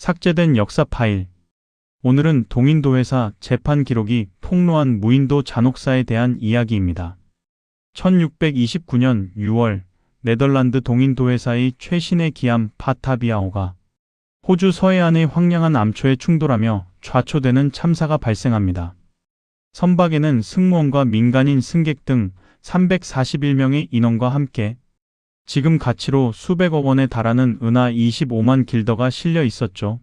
삭제된 역사 파일. 오늘은 동인도 회사 재판 기록이 폭로한 무인도 잔혹사에 대한 이야기입니다. 1629년 6월 네덜란드 동인도 회사의 최신의 기함 바타비아호가 호주 서해안의 황량한 암초에 충돌하며 좌초되는 참사가 발생합니다. 선박에는 승무원과 민간인 승객 등 341명의 인원과 함께 지금 가치로 수백억 원에 달하는 은하 25만 길더가 실려 있었죠.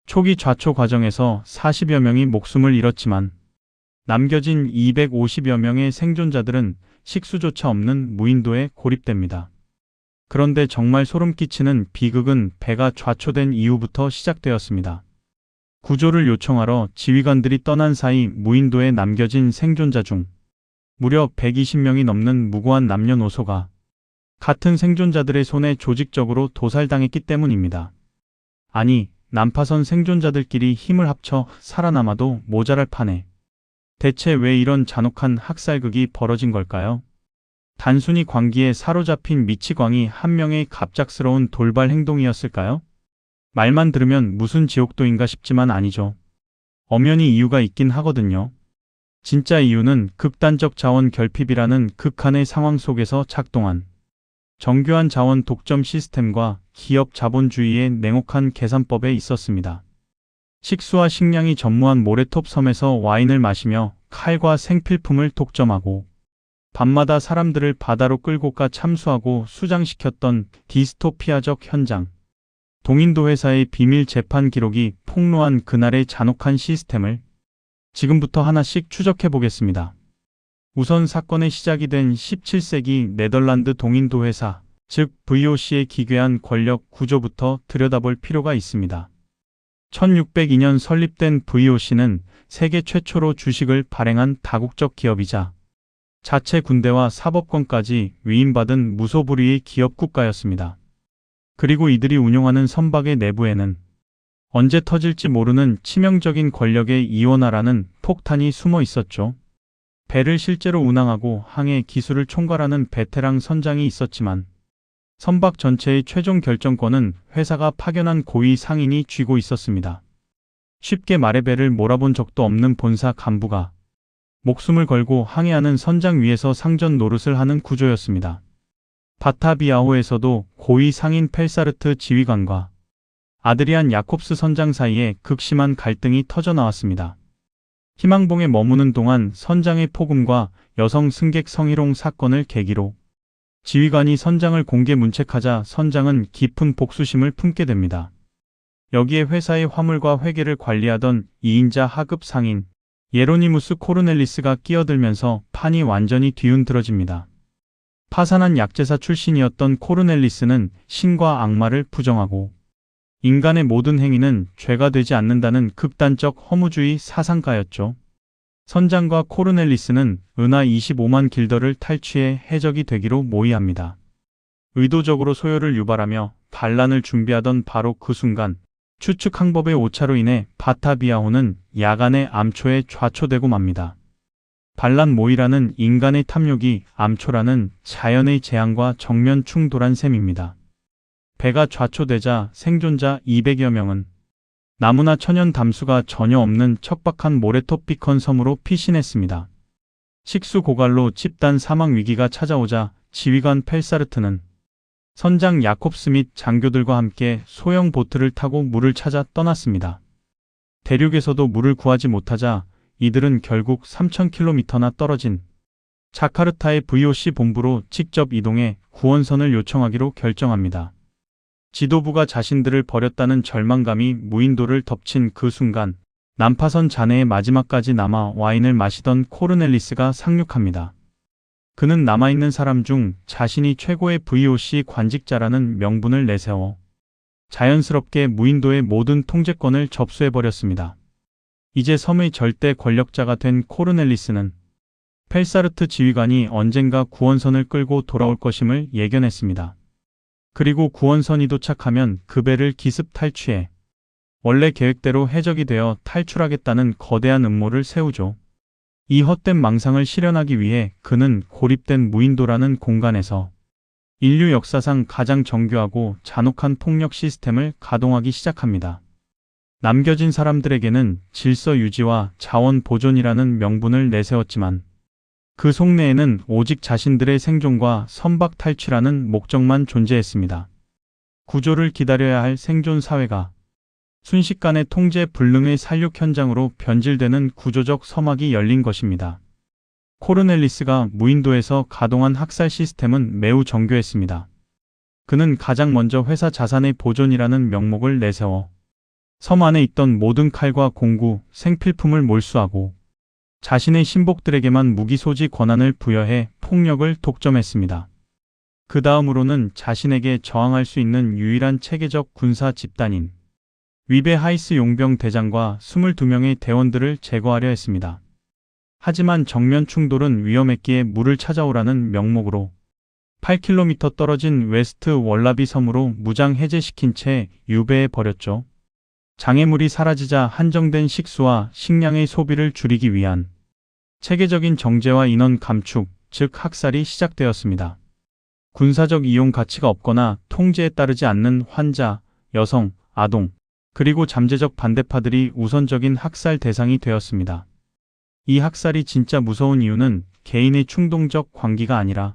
초기 좌초 과정에서 40여 명이 목숨을 잃었지만 남겨진 250여 명의 생존자들은 식수조차 없는 무인도에 고립됩니다. 그런데 정말 소름 끼치는 비극은 배가 좌초된 이후부터 시작되었습니다. 구조를 요청하러 지휘관들이 떠난 사이 무인도에 남겨진 생존자 중 무려 120명이 넘는 무고한 남녀노소가 같은 생존자들의 손에 조직적으로 도살당했기 때문입니다. 아니, 난파선 생존자들끼리 힘을 합쳐 살아남아도 모자랄 판에 대체 왜 이런 잔혹한 학살극이 벌어진 걸까요? 단순히 광기에 사로잡힌 미치광이 한 명의 갑작스러운 돌발 행동이었을까요? 말만 들으면 무슨 지옥도인가 싶지만 아니죠. 엄연히 이유가 있긴 하거든요. 진짜 이유는 극단적 자원 결핍이라는 극한의 상황 속에서 작동한 정교한 자원 독점 시스템과 기업 자본주의의 냉혹한 계산법에 있었습니다. 식수와 식량이 전무한 모래톱 섬에서 와인을 마시며 칼과 생필품을 독점하고 밤마다 사람들을 바다로 끌고 가 참수하고 수장시켰던 디스토피아적 현장. 동인도 회사의 비밀 재판 기록이 폭로한 그날의 잔혹한 시스템을 지금부터 하나씩 추적해 보겠습니다. 우선 사건의 시작이 된 17세기 네덜란드 동인도 회사, 즉 VOC의 기괴한 권력 구조부터 들여다볼 필요가 있습니다. 1602년 설립된 VOC는 세계 최초로 주식을 발행한 다국적 기업이자 자체 군대와 사법권까지 위임받은 무소불위의 기업 국가였습니다. 그리고 이들이 운용하는 선박의 내부에는 언제 터질지 모르는 치명적인 권력의 이원화라는 폭탄이 숨어 있었죠. 배를 실제로 운항하고 항해 기술을 총괄하는 베테랑 선장이 있었지만 선박 전체의 최종 결정권은 회사가 파견한 고위 상인이 쥐고 있었습니다. 쉽게 말해 배를 몰아본 적도 없는 본사 간부가 목숨을 걸고 항해하는 선장 위에서 상전 노릇을 하는 구조였습니다. 바타비아호에서도 고위 상인 펠사르트 지휘관과 아드리안 야콥스 선장 사이에 극심한 갈등이 터져나왔습니다. 희망봉에 머무는 동안 선장의 폭음과 여성 승객 성희롱 사건을 계기로 지휘관이 선장을 공개 문책하자 선장은 깊은 복수심을 품게 됩니다. 여기에 회사의 화물과 회계를 관리하던 2인자 하급 상인 예로니무스 코르넬리스가 끼어들면서 판이 완전히 뒤흔들어집니다. 파산한 약제사 출신이었던 코르넬리스는 신과 악마를 부정하고 인간의 모든 행위는 죄가 되지 않는다는 극단적 허무주의 사상가였죠. 선장과 코르넬리스는 은하 25만 길더를 탈취해 해적이 되기로 모의합니다. 의도적으로 소요를 유발하며 반란을 준비하던 바로 그 순간 추측 항법의 오차로 인해 바타비아호는 야간의 암초에 좌초되고 맙니다. 반란 모의라는 인간의 탐욕이 암초라는 자연의 재앙과 정면 충돌한 셈입니다. 배가 좌초되자 생존자 200여 명은 나무나 천연 담수가 전혀 없는 척박한 모래톱 비컨 섬으로 피신했습니다. 식수 고갈로 집단 사망 위기가 찾아오자 지휘관 펠사르트는 선장 야콥스 및 장교들과 함께 소형 보트를 타고 물을 찾아 떠났습니다. 대륙에서도 물을 구하지 못하자 이들은 결국 3,000km나 떨어진 자카르타의 VOC 본부로 직접 이동해 구원선을 요청하기로 결정합니다. 지도부가 자신들을 버렸다는 절망감이 무인도를 덮친 그 순간 난파선 잔해의 마지막까지 남아 와인을 마시던 코르넬리스가 상륙합니다. 그는 남아있는 사람 중 자신이 최고의 VOC 관직자라는 명분을 내세워 자연스럽게 무인도의 모든 통제권을 접수해버렸습니다. 이제 섬의 절대 권력자가 된 코르넬리스는 펠사르트 지휘관이 언젠가 구원선을 끌고 돌아올 것임을 예견했습니다. 그리고 구원선이 도착하면 그 배를 기습 탈취해 원래 계획대로 해적이 되어 탈출하겠다는 거대한 음모를 세우죠. 이 헛된 망상을 실현하기 위해 그는 고립된 무인도라는 공간에서 인류 역사상 가장 정교하고 잔혹한 폭력 시스템을 가동하기 시작합니다. 남겨진 사람들에게는 질서 유지와 자원 보존이라는 명분을 내세웠지만 그 속내에는 오직 자신들의 생존과 선박 탈취라는 목적만 존재했습니다. 구조를 기다려야 할 생존 사회가 순식간에 통제 불능의 살육 현장으로 변질되는 구조적 서막이 열린 것입니다. 코르넬리스가 무인도에서 가동한 학살 시스템은 매우 정교했습니다. 그는 가장 먼저 회사 자산의 보존이라는 명목을 내세워 섬 안에 있던 모든 칼과 공구, 생필품을 몰수하고 자신의 신복들에게만 무기 소지 권한을 부여해 폭력을 독점했습니다. 그 다음으로는 자신에게 저항할 수 있는 유일한 체계적 군사 집단인 위베 하이스 용병 대장과 22명의 대원들을 제거하려 했습니다. 하지만 정면 충돌은 위험했기에 물을 찾아오라는 명목으로 8km 떨어진 웨스트 월라비 섬으로 무장 해제시킨 채 유배해 버렸죠. 장애물이 사라지자 한정된 식수와 식량의 소비를 줄이기 위한 체계적인 정제와 인원 감축, 즉 학살이 시작되었습니다. 군사적 이용 가치가 없거나 통제에 따르지 않는 환자, 여성, 아동, 그리고 잠재적 반대파들이 우선적인 학살 대상이 되었습니다. 이 학살이 진짜 무서운 이유는 개인의 충동적 광기가 아니라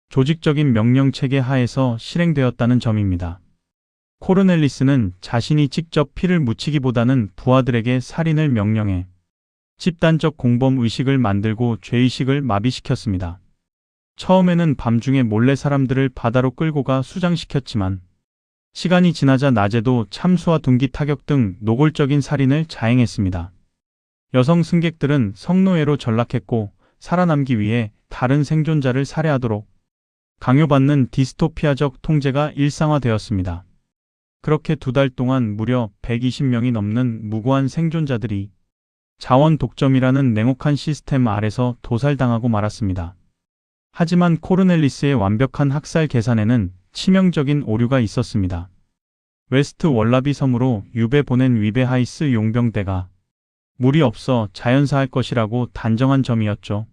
조직적인 명령 체계 하에서 실행되었다는 점입니다. 코르넬리스는 자신이 직접 피를 묻히기보다는 부하들에게 살인을 명령해 집단적 공범 의식을 만들고 죄의식을 마비시켰습니다. 처음에는 밤중에 몰래 사람들을 바다로 끌고 가 수장시켰지만 시간이 지나자 낮에도 참수와 둔기 타격 등 노골적인 살인을 자행했습니다. 여성 승객들은 성노예로 전락했고 살아남기 위해 다른 생존자를 살해하도록 강요받는 디스토피아적 통제가 일상화되었습니다. 그렇게 2달 동안 무려 120명이 넘는 무고한 생존자들이 자원 독점이라는 냉혹한 시스템 아래서 도살당하고 말았습니다. 하지만 코르넬리스의 완벽한 학살 계산에는 치명적인 오류가 있었습니다. 웨스트 월라비 섬으로 유배 보낸 위베 하이스 용병대가 물이 없어 자연사할 것이라고 단정한 점이었죠.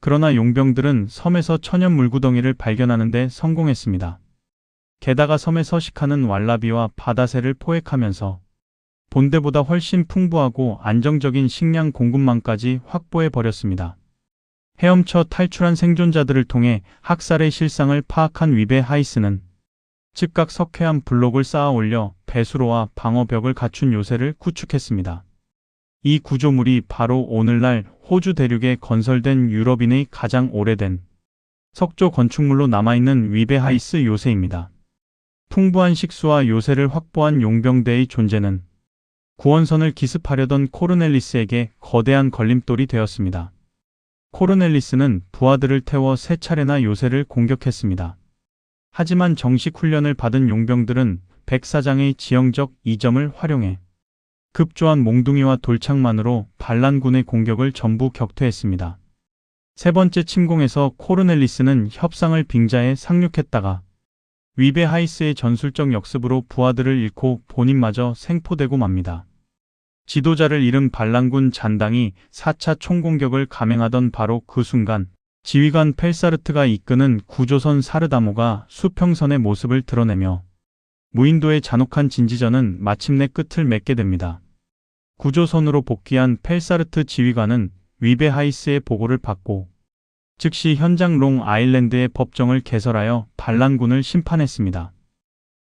그러나 용병들은 섬에서 천연 물구덩이를 발견하는 데 성공했습니다. 게다가 섬에 서식하는 왈라비와 바다새를 포획하면서 본대보다 훨씬 풍부하고 안정적인 식량 공급망까지 확보해 버렸습니다. 헤엄쳐 탈출한 생존자들을 통해 학살의 실상을 파악한 위베 하이스는 즉각 석회암 블록을 쌓아 올려 배수로와 방어벽을 갖춘 요새를 구축했습니다. 이 구조물이 바로 오늘날 호주 대륙에 건설된 유럽인의 가장 오래된 석조 건축물로 남아있는 위베 하이스 요새입니다. 풍부한 식수와 요새를 확보한 용병대의 존재는 구원선을 기습하려던 코르넬리스에게 거대한 걸림돌이 되었습니다. 코르넬리스는 부하들을 태워 3차례나 요새를 공격했습니다. 하지만 정식 훈련을 받은 용병들은 백사장의 지형적 이점을 활용해 급조한 몽둥이와 돌창만으로 반란군의 공격을 전부 격퇴했습니다. 3번째 침공에서 코르넬리스는 협상을 빙자해 상륙했다가 위베 하이스의 전술적 역습으로 부하들을 잃고 본인마저 생포되고 맙니다. 지도자를 잃은 반란군 잔당이 4차 총공격을 감행하던 바로 그 순간 지휘관 펠사르트가 이끄는 구조선 사르다모가 수평선의 모습을 드러내며 무인도의 잔혹한 진지전은 마침내 끝을 맺게 됩니다. 구조선으로 복귀한 펠사르트 지휘관은 위베 하이스의 보고를 받고 즉시 현장 롱 아일랜드의 법정을 개설하여 반란군을 심판했습니다.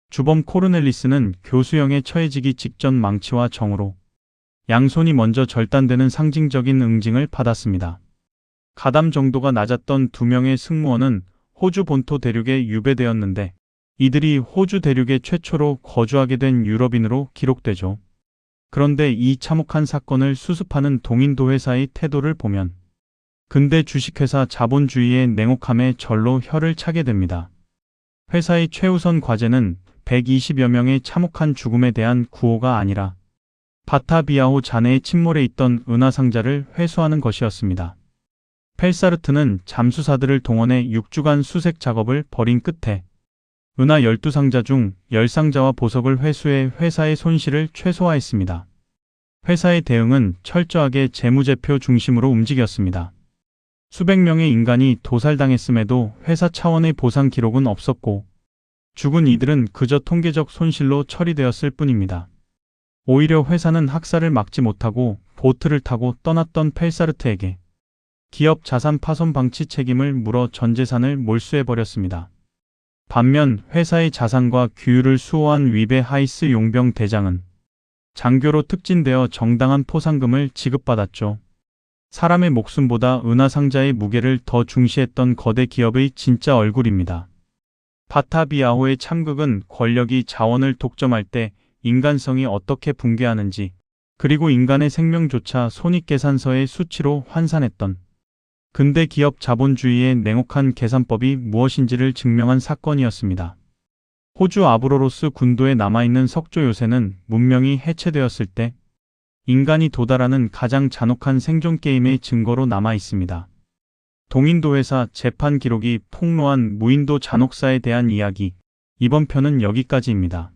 주범 코르넬리스는 교수형에 처해지기 직전 망치와 정으로 양손이 먼저 절단되는 상징적인 응징을 받았습니다. 가담 정도가 낮았던 2명의 승무원은 호주 본토 대륙에 유배되었는데 이들이 호주 대륙에 최초로 거주하게 된 유럽인으로 기록되죠. 그런데 이 참혹한 사건을 수습하는 동인도 회사의 태도를 보면 근대 주식회사 자본주의의 냉혹함에 절로 혀를 차게 됩니다. 회사의 최우선 과제는 120여 명의 참혹한 죽음에 대한 구호가 아니라 바타비아호 잔해의 침몰에 있던 은하상자를 회수하는 것이었습니다. 펠사르트는 잠수사들을 동원해 6주간 수색 작업을 벌인 끝에 은하 12상자 중 10상자와 보석을 회수해 회사의 손실을 최소화했습니다. 회사의 대응은 철저하게 재무제표 중심으로 움직였습니다. 수백 명의 인간이 도살당했음에도 회사 차원의 보상 기록은 없었고 죽은 이들은 그저 통계적 손실로 처리되었을 뿐입니다. 오히려 회사는 학살을 막지 못하고 보트를 타고 떠났던 펠사르트에게 기업 자산 파손 방치 책임을 물어 전 재산을 몰수해버렸습니다. 반면 회사의 자산과 규율을 수호한 위베 하이스 용병 대장은 장교로 특진되어 정당한 포상금을 지급받았죠. 사람의 목숨보다 은하상자의 무게를 더 중시했던 거대 기업의 진짜 얼굴입니다. 바타비아호의 참극은 권력이 자원을 독점할 때 인간성이 어떻게 붕괴하는지, 그리고 인간의 생명조차 손익계산서의 수치로 환산했던 근대 기업 자본주의의 냉혹한 계산법이 무엇인지를 증명한 사건이었습니다. 호주 아브로로스 군도에 남아있는 석조 요새는 문명이 해체되었을 때 인간이 도달하는 가장 잔혹한 생존 게임의 증거로 남아 있습니다. 동인도 회사 재판 기록이 폭로한 무인도 잔혹사에 대한 이야기. 이번 편은 여기까지입니다.